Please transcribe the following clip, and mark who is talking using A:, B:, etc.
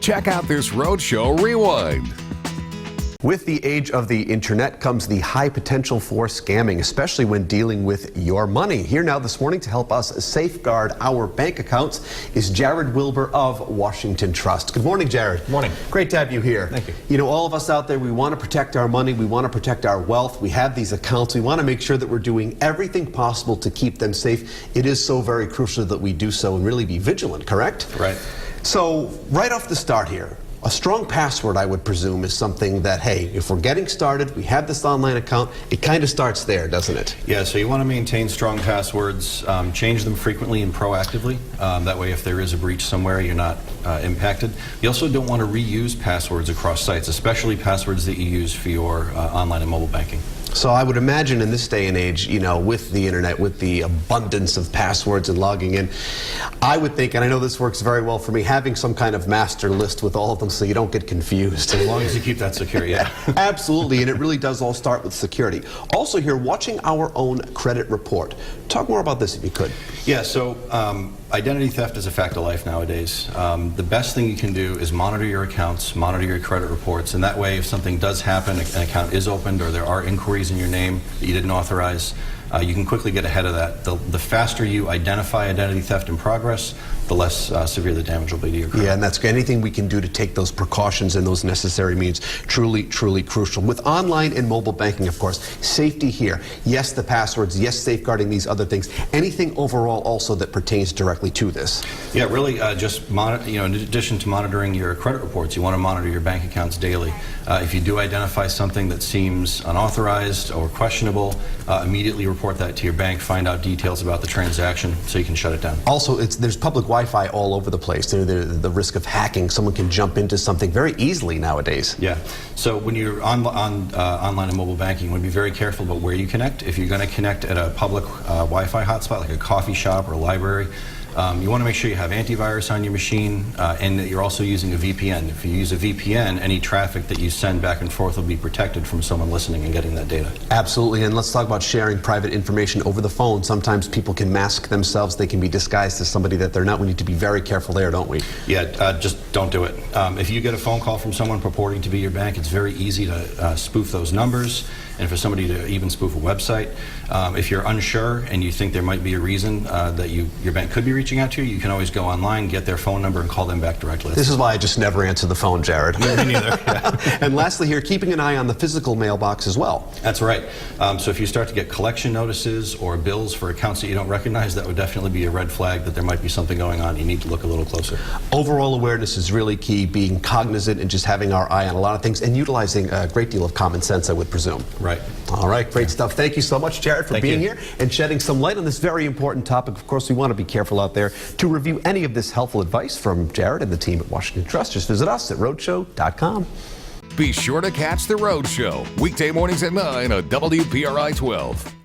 A: Check out this Roadshow Rewind.
B: With the age of the internet comes the high potential for scamming, especially when dealing with your money. Here now this morning to help us safeguard our bank accounts is Jared Wilbur of Washington Trust. Good morning, Jared.
C: Good morning.
B: Great to have you here.
C: Thank you.
B: You know, all of us out there, we want to protect our money, we want to protect our wealth. We have these accounts. We want to make sure that we're doing everything possible to keep them safe. It is so very crucial that we do so and really be vigilant, correct?
C: Right.
B: So, right off the start here, a strong password, I would presume, is something that, hey, if we're getting started, we have this online account, it kind of starts there, doesn't it?
C: Yeah, so you want to maintain strong passwords, change them frequently and proactively. That way, if there is a breach somewhere, you're not impacted. You also don't want to reuse passwords across sites, especially passwords that you use for your online and mobile banking.
B: So I would imagine in this day and age, you know, with the internet, with the abundance of passwords and logging in, I would think, and I know this works very well for me, having some kind of master list with all of them so you don't get confused.
C: As long as you keep that secure, yeah.
B: Absolutely, and it really does all start with security. Also here, watching our own credit report. Talk more about this if you could.
C: Yeah, so identity theft is a fact of life nowadays. The best thing you can do is monitor your accounts, monitor your credit reports, and that way if something does happen, an account is opened or there are inquiries in your name that you didn't authorize, you can quickly get ahead of that. The faster you identify identity theft in progress, the less severe the damage will be to your credit.
B: Yeah, and that's anything we can do to take those precautions and those necessary means truly, truly crucial. With online and mobile banking, of course, safety here. Yes, the passwords. Yes, safeguarding these other things. Anything overall also that pertains directly to this.
C: Yeah, really just monitor, in addition to monitoring your credit reports, you want to monitor your bank accounts daily. If you do identify something that seems unauthorized or questionable, immediately report that to your bank, find out details about the transaction so you can shut it down.
B: Also, there's public Wi-Fi all over the place. The risk of hacking, someone can jump into something very easily nowadays.
C: Yeah, so when you're online and mobile banking, you want to be very careful about where you connect. If you're going to connect at a public Wi-Fi hotspot like a coffee shop or a library, you want to make sure you have antivirus on your machine and that you're also using a VPN. If you use a VPN, any traffic that you send back and forth will be protected from someone listening and getting that data.
B: Absolutely, and let's talk about sharing private information over the phone. Sometimes people can mask themselves. They can be disguised as somebody that they're not. We need to be very careful there, don't we?
C: Yeah, just don't do it. If you get a phone call from someone purporting to be your bank, it's very easy to spoof those numbers and for somebody to even spoof a website. If you're unsure and you think there might be a reason that your bank could be reaching out to you, you can always go online, get their phone number, and call them back directly.
B: This is why I just never answer the phone, Jared.
C: Me neither. Yeah.
B: And lastly here, keeping an eye on the physical mailbox as well.
C: That's right. So if you start to get collection notices or bills for accounts that you don't recognize, that would definitely be a red flag that there might be something going on. You need to look a little closer.
B: Overall awareness is really key, being cognizant and just having our eye on a lot of things and utilizing a great deal of common sense, I would presume.
C: Right.
B: All right, great stuff. Thank you so much, Jared, for being here and shedding some light on this very important topic. Of course, we want to be careful out there. To review any of this helpful advice from Jared and the team at Washington Trust, just visit us at Roadshow.com.
A: Be sure to catch the Roadshow weekday mornings at 9 on WPRI 12.